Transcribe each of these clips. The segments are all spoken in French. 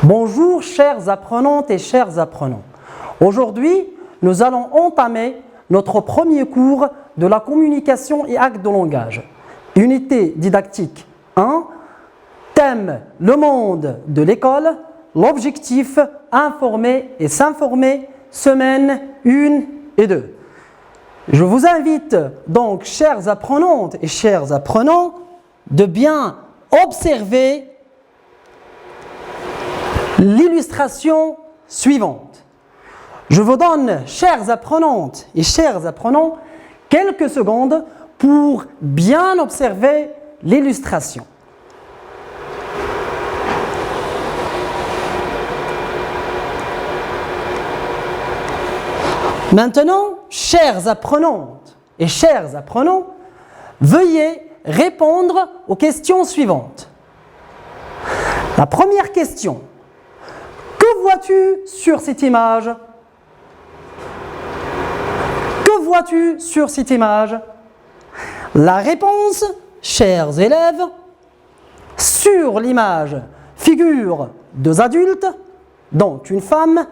Bonjour chères apprenantes et chers apprenants. Aujourd'hui, nous allons entamer notre premier cours de la communication et actes de langage. Unité didactique 1, thème le monde de l'école, l'objectif informer et s'informer, semaine 1 et 2. Je vous invite donc, chères apprenantes et chers apprenants, de bien observer l'illustration suivante. Je vous donne, chères apprenantes et chers apprenants, quelques secondes pour bien observer l'illustration. Maintenant, chères apprenantes et chers apprenants, veuillez répondre aux questions suivantes. La première question. Que vois-tu sur cette image? Que vois-tu sur cette image? La réponse, chers élèves, sur l'image figurent deux adultes, dont une femme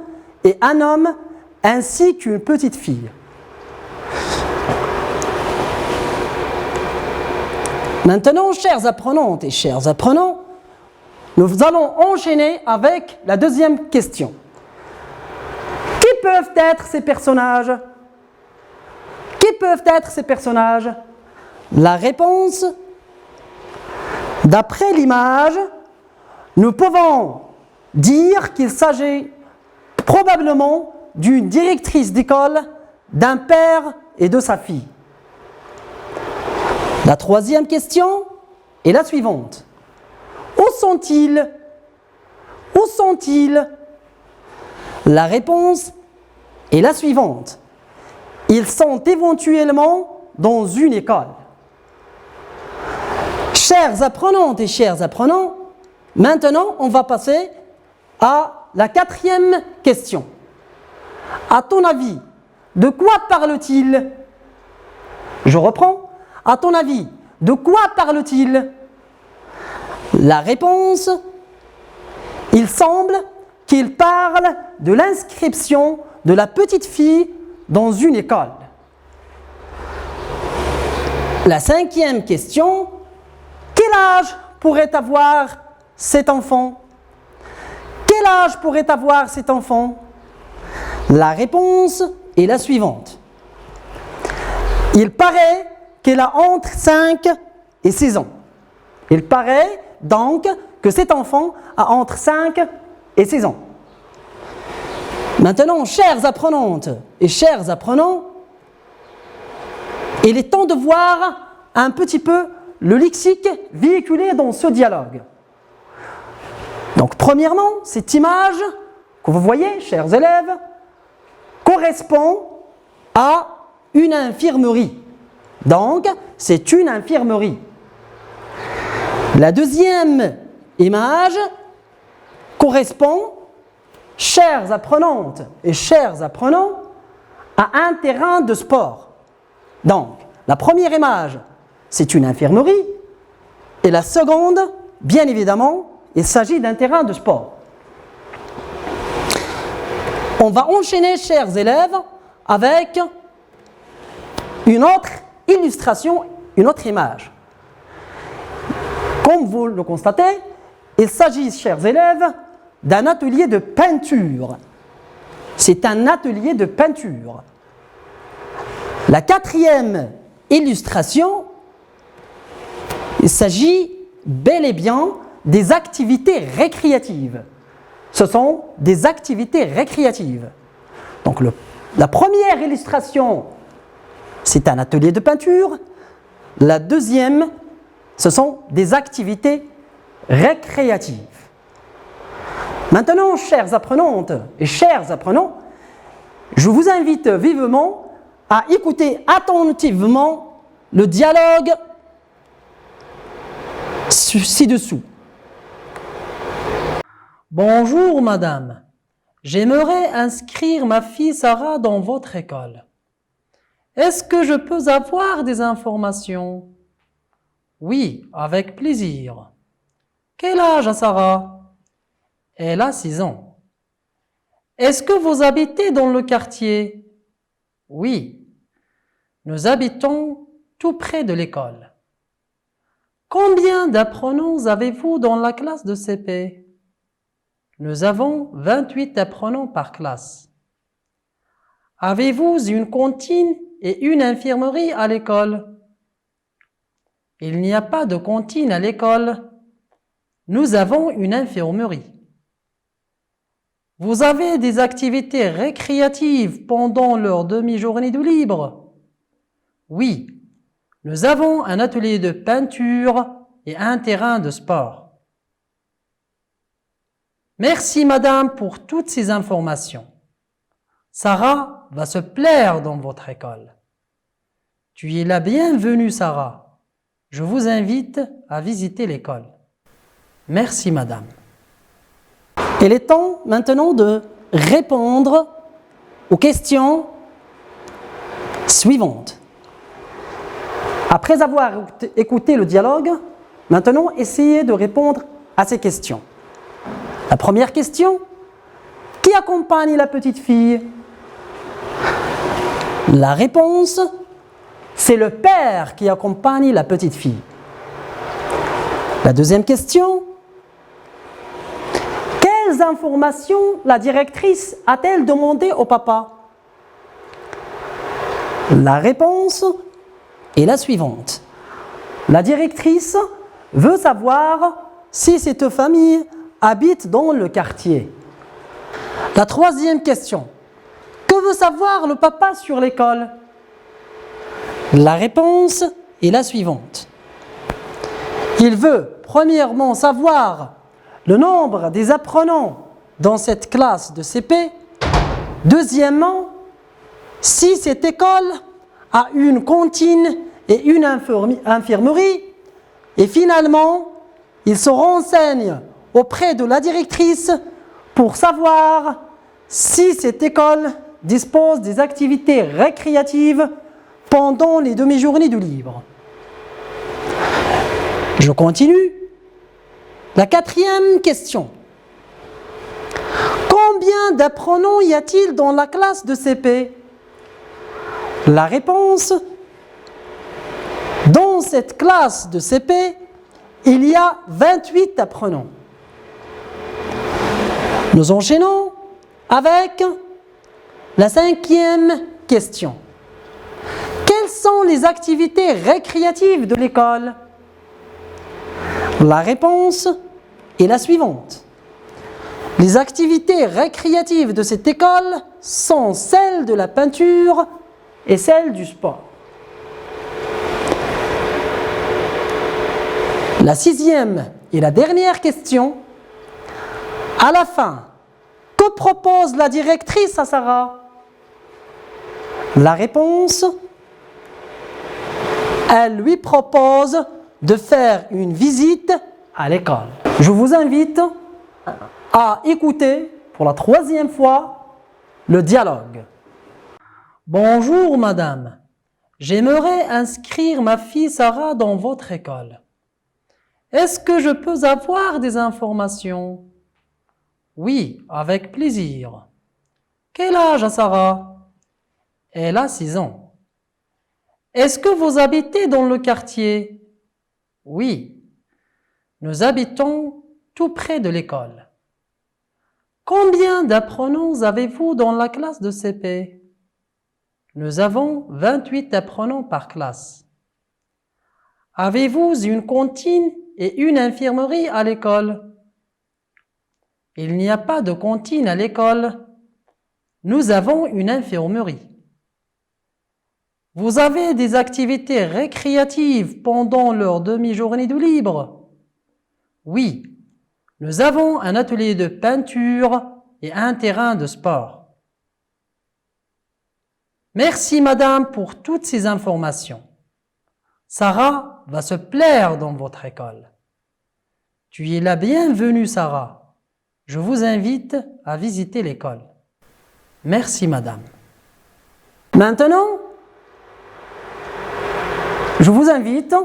et un homme, ainsi qu'une petite fille. Maintenant, chères apprenantes et chers apprenants, nous allons enchaîner avec la deuxième question. Qui peuvent être ces personnages? Qui peuvent être ces personnages? La réponse, d'après l'image, nous pouvons dire qu'il s'agit probablement d'une directrice d'école, d'un père et de sa fille. La troisième question est la suivante. Où sont-ils? Où sont-ils? La réponse est la suivante. Ils sont éventuellement dans une école. Chères apprenantes et chers apprenants, maintenant on va passer à la quatrième question. À ton avis, de quoi parle-t-il? Je reprends. À ton avis, de quoi parle-t-il? La réponse, il semble qu'il parle de l'inscription de la petite fille dans une école. La cinquième question, quel âge pourrait avoir cet enfant? Quel âge pourrait avoir cet enfant? La réponse est la suivante. Il paraît qu'elle a entre 5 et 6 ans. Il paraît donc que cet enfant a entre 5 et 6 ans. Maintenant, chères apprenantes et chers apprenants, il est temps de voir un petit peu le lexique véhiculé dans ce dialogue. Donc, premièrement, cette image que vous voyez, chers élèves, correspond à une infirmerie. Donc, c'est une infirmerie. La deuxième image correspond, chères apprenantes et chers apprenants, à un terrain de sport. Donc, la première image, c'est une infirmerie. Et la seconde, bien évidemment, il s'agit d'un terrain de sport. On va enchaîner, chers élèves, avec une autre illustration, une autre image. Comme vous le constatez, il s'agit, chers élèves, d'un atelier de peinture. C'est un atelier de peinture. La quatrième illustration, il s'agit bel et bien des activités récréatives. Ce sont des activités récréatives. Donc la première illustration, c'est un atelier de peinture. La deuxième, ce sont des activités récréatives. Maintenant, chères apprenantes et chers apprenants, je vous invite vivement à écouter attentivement le dialogue ci-dessous. Bonjour madame, j'aimerais inscrire ma fille Sarah dans votre école. Est-ce que je peux avoir des informations? Oui, avec plaisir. Quel âge a Sarah? Elle a 6 ans. Est-ce que vous habitez dans le quartier? Oui, nous habitons tout près de l'école. Combien d'apprenants avez-vous dans la classe de CP? Nous avons 28 apprenants par classe. Avez-vous une cantine et une infirmerie à l'école? Il n'y a pas de cantine à l'école. Nous avons une infirmerie. Vous avez des activités récréatives pendant leur demi-journée de libre? Oui, nous avons un atelier de peinture et un terrain de sport. Merci madame pour toutes ces informations. Sarah va se plaire dans votre école. Tu es la bienvenue Sarah. Je vous invite à visiter l'école. Merci madame. Il est temps maintenant de répondre aux questions suivantes. Après avoir écouté le dialogue, maintenant essayez de répondre à ces questions. La première question, qui accompagne la petite fille? La réponse, c'est le père qui accompagne la petite fille. La deuxième question, quelles informations la directrice a-t-elle demandé au papa? La réponse est la suivante. La directrice veut savoir si cette famille habite dans le quartier. La troisième question. Que veut savoir le papa sur l'école? La réponse est la suivante. Il veut premièrement savoir le nombre des apprenants dans cette classe de CP. Deuxièmement, si cette école a une cantine et une infirmerie. Et finalement, il se renseigne auprès de la directrice pour savoir si cette école dispose des activités récréatives pendant les demi-journées de libre. Je continue. La quatrième question. Combien d'apprenants y a-t-il dans la classe de CP? La réponse, dans cette classe de CP, il y a 28 apprenants. Nous enchaînons avec la cinquième question. Quelles sont les activités récréatives de l'école? La réponse est la suivante. Les activités récréatives de cette école sont celles de la peinture et celles du sport. La sixième et la dernière question. À la fin, que propose la directrice à Sarah? La réponse, elle lui propose de faire une visite à l'école. Je vous invite à écouter pour la troisième fois le dialogue. Bonjour madame, j'aimerais inscrire ma fille Sarah dans votre école. Est-ce que je peux avoir des informations? Oui, avec plaisir. Quel âge a Sarah? Elle a 6 ans. Est-ce que vous habitez dans le quartier? Oui, nous habitons tout près de l'école. Combien d'apprenants avez-vous dans la classe de CP? Nous avons 28 apprenants par classe. Avez-vous une cantine et une infirmerie à l'école? Il n'y a pas de cantine à l'école. Nous avons une infirmerie. Vous avez des activités récréatives pendant leur demi-journée de libre? Oui, nous avons un atelier de peinture et un terrain de sport. Merci madame pour toutes ces informations. Sarah va se plaire dans votre école. Tu es la bienvenue Sarah. Je vous invite à visiter l'école. Merci madame. Maintenant, je vous invite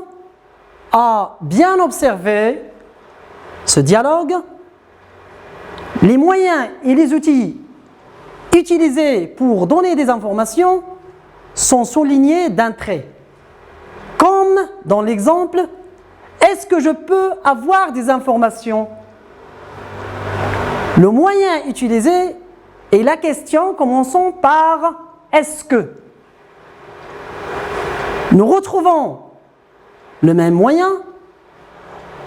à bien observer ce dialogue Les moyens et les outils utilisés pour donner des informations sont soulignés d'un trait. Comme dans l'exemple, est-ce que je peux avoir des informations? Le moyen utilisé est la question commençant par est-ce que. Nous retrouvons le même moyen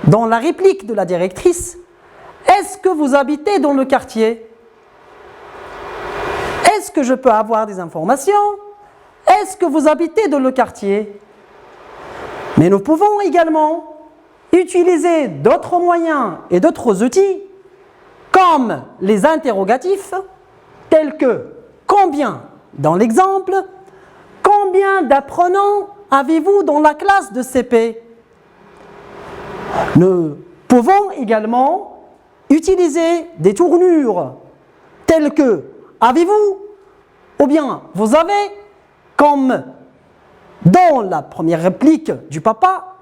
dans la réplique de la directrice. Est-ce que vous habitez dans le quartier? Est-ce que je peux avoir des informations? Est-ce que vous habitez dans le quartier? Mais nous pouvons également utiliser d'autres moyens et d'autres outils comme les interrogatifs tels que combien dans l'exemple, combien d'apprenants avez-vous dans la classe de CP? Nous pouvons également utiliser des tournures telles que avez-vous ou bien vous avez, comme dans la première réplique du papa,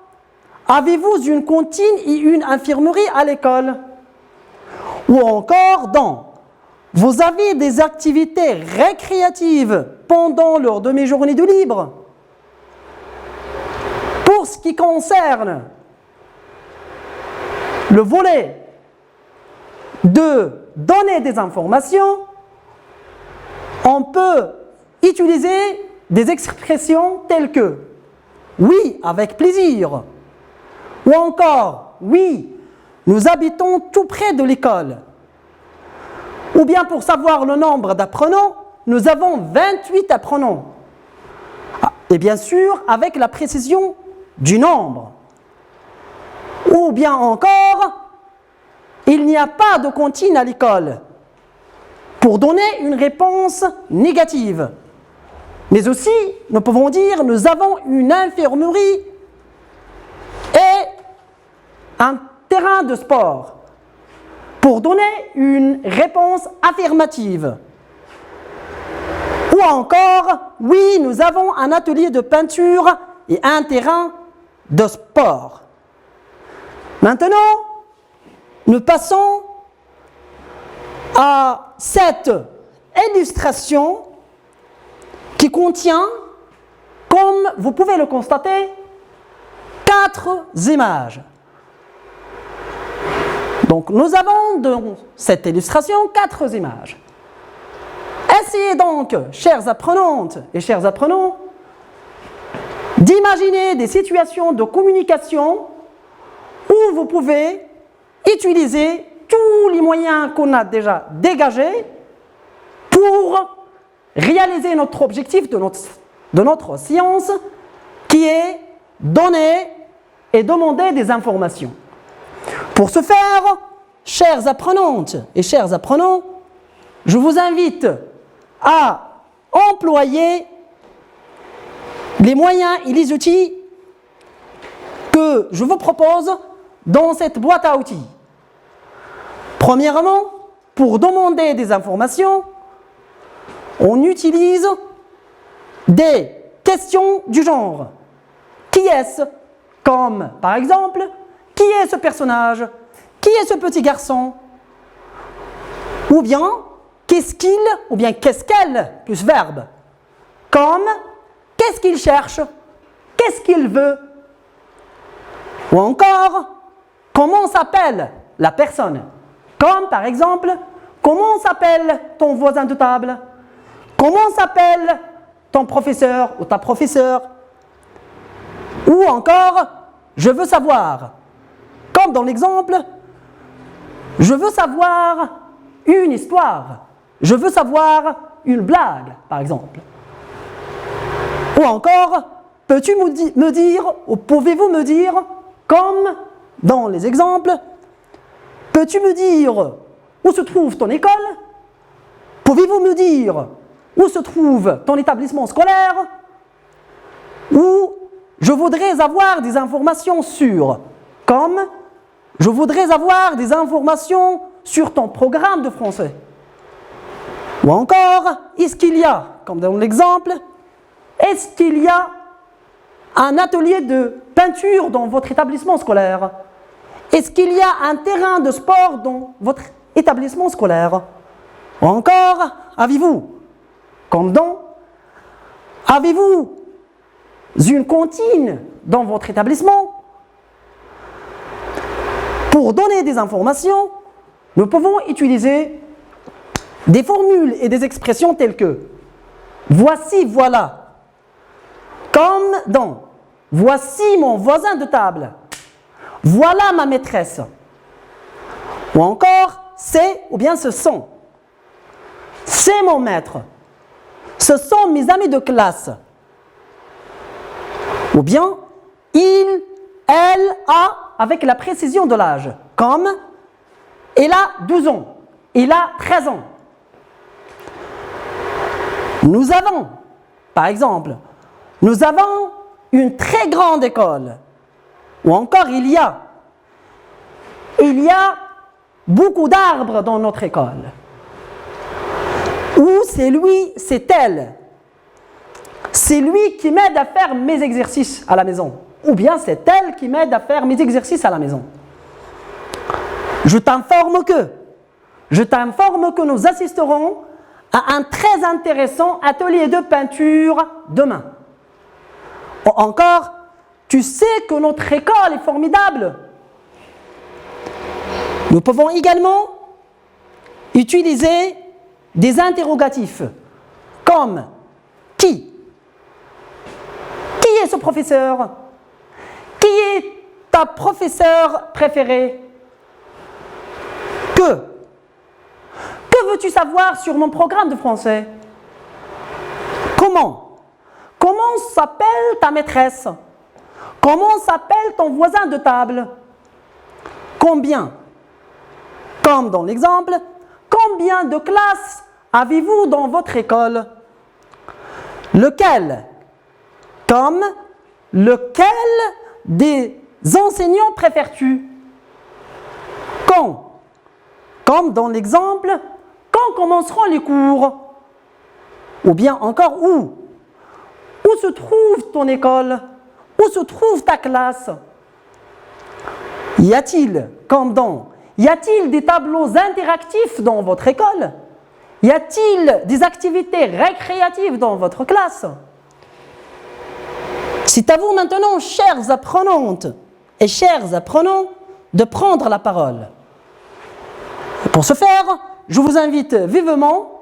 avez-vous une cantine et une infirmerie à l'école? Ou encore dans vous avez des activités récréatives pendant leur demi-journée de libre? Pour ce qui concerne le volet de donner des informations, on peut utiliser des expressions telles que oui, avec plaisir, ou encore oui, nous habitons tout près de l'école, ou bien pour savoir le nombre d'apprenants, nous avons 28 apprenants. Et bien sûr, avec la précision du nombre. Ou bien encore, il n'y a pas de cantine à l'école, pour donner une réponse négative. Mais aussi, nous pouvons dire, nous avons une infirmerie et un terrain de sport, pour donner une réponse affirmative. Ou encore, oui, nous avons un atelier de peinture et un terrain de sport. Maintenant, nous passons à cette illustration qui contient, comme vous pouvez le constater, 4 images. Donc nous avons dans cette illustration 4 images. Essayez donc, chères apprenantes et chers apprenants, d'imaginer des situations de communication où vous pouvez utiliser tous les moyens qu'on a déjà dégagés pour réaliser notre objectif de notre science, qui est donner et demander des informations. Pour ce faire, chères apprenantes et chers apprenants, je vous invite à employer les moyens et les outils que je vous propose dans cette boîte à outils. Premièrement, pour demander des informations, on utilise des questions du genre « Qui est-ce ?» Comme par exemple « Qui est ce personnage ?»« Qui est ce petit garçon ?» Ou bien « Qu'est-ce qu'il ?» ou bien « Qu'est-ce qu'elle ?» plus verbe. Comme « Qu'est-ce qu'il cherche ?» Qu'est-ce qu'il veut? Ou encore « Comment s'appelle la personne ?» Comme par exemple « Comment s'appelle ton voisin de table ?» Comment s'appelle ton professeur ou ta professeure? Ou encore, je veux savoir, comme dans l'exemple, je veux savoir une histoire, je veux savoir une blague, par exemple. Ou encore, peux-tu me dire, ou pouvez-vous me dire, comme dans les exemples, peux-tu me dire où se trouve ton école? Pouvez-vous me dire où se trouve ton établissement scolaire? Ou je voudrais avoir des informations sur, comme je voudrais avoir des informations sur ton programme de français. Ou encore, est-ce qu'il y a, comme dans l'exemple, est-ce qu'il y a un atelier de peinture dans votre établissement scolaire? Est-ce qu'il y a un terrain de sport dans votre établissement scolaire. Ou encore, avez-vous, comme dans, avez-vous une cantine dans votre établissement? Pour donner des informations, nous pouvons utiliser des formules et des expressions telles que voici, voilà, comme dans voici mon voisin de table, voilà ma maîtresse, ou encore c'est ou bien ce sont, c'est mon maître, ce sont mes amis de classe, ou bien il, elle, a avec la précision de l'âge, comme il a 12 ans, il a 13 ans. Nous avons, par exemple, nous avons une très grande école. Ou encore, il y a beaucoup d'arbres dans notre école. Ou c'est lui, c'est elle. C'est lui qui m'aide à faire mes exercices à la maison. Ou bien c'est elle qui m'aide à faire mes exercices à la maison. Je t'informe que nous assisterons à un très intéressant atelier de peinture demain. Ou encore, tu sais que notre école est formidable. Nous pouvons également utiliser des interrogatifs comme qui? Qui est ce professeur? Qui est ta professeure préférée? Que veux-tu savoir sur mon programme de français? Comment s'appelle ta maîtresse? Comment s'appelle ton voisin de table? Combien? Comme dans l'exemple, combien de classes avez-vous dans votre école? Lequel? Comme lequel des enseignants préfères-tu? Quand? Comme dans l'exemple, quand commenceront les cours? Ou bien encore où? Où se trouve ton école? Où se trouve ta classe? Y a-t-il, comme dans, y a-t-il des tableaux interactifs dans votre école? Y a-t-il des activités récréatives dans votre classe? C'est à vous maintenant, chères apprenantes et chers apprenants, de prendre la parole. Pour ce faire, je vous invite vivement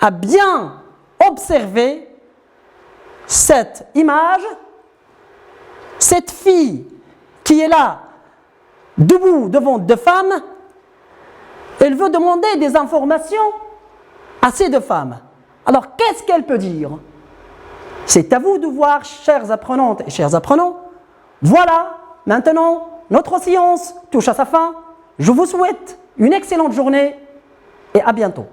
à bien observer cette image, cette fille qui est là, debout devant deux femmes. Elle veut demander des informations à ces deux femmes. Alors, qu'est-ce qu'elle peut dire? C'est à vous de voir, chères apprenantes et chers apprenants. Voilà, maintenant, notre séance touche à sa fin. Je vous souhaite une excellente journée et à bientôt.